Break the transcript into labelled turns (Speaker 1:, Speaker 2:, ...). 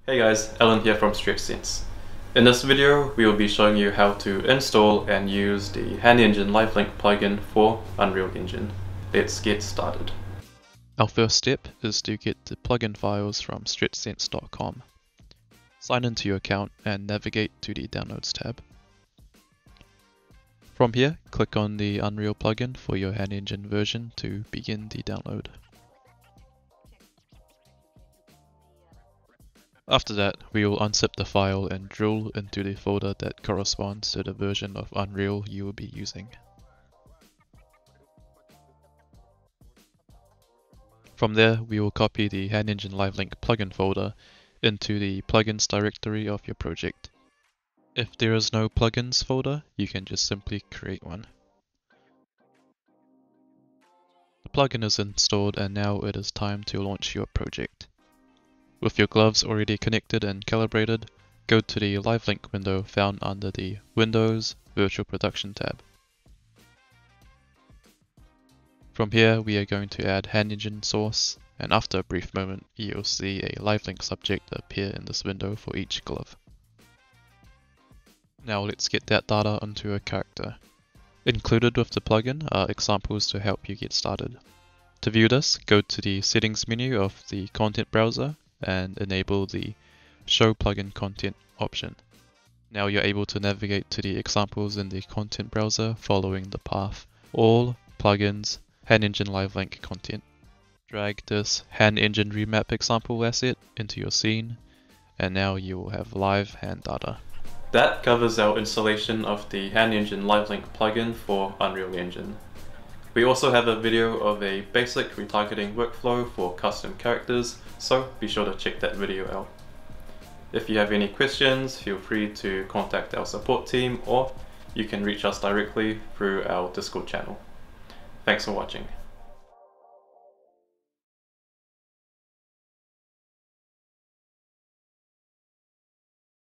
Speaker 1: Hey guys, Alan here from StretchSense. In this video, we will be showing you how to install and use the Hand Engine Lifelink plugin for Unreal Engine. Let's get started.
Speaker 2: Our first step is to get the plugin files from StretchSense.com. Sign into your account and navigate to the Downloads tab. From here, click on the Unreal plugin for your Hand Engine version to begin the download. After that, we will unzip the file and drill into the folder that corresponds to the version of Unreal you will be using. From there, we will copy the Hand Engine Lifelink plugin folder into the plugins directory of your project. If there is no plugins folder, you can just simply create one. The plugin is installed and now it is time to launch your project. With your gloves already connected and calibrated, go to the Lifelink window found under the Windows Virtual Production tab. From here, we are going to add Hand Engine source, and after a brief moment, you'll see a Lifelink subject appear in this window for each glove. Now let's get that data onto a character. Included with the plugin are examples to help you get started. To view this, go to the settings menu of the content browser and enable the Show Plugin Content option. Now you're able to navigate to the examples in the content browser following the path All, Plugins, Hand Engine Lifelink Content. Drag this Hand Engine Remap example asset into your scene, and now you will have live hand data.
Speaker 1: That covers our installation of the Hand Engine Lifelink plugin for Unreal Engine. We also have a video of a basic retargeting workflow for custom characters, so be sure to check that video out. If you have any questions, feel free to contact our support team, or you can reach us directly through our Discord channel. Thanks for watching.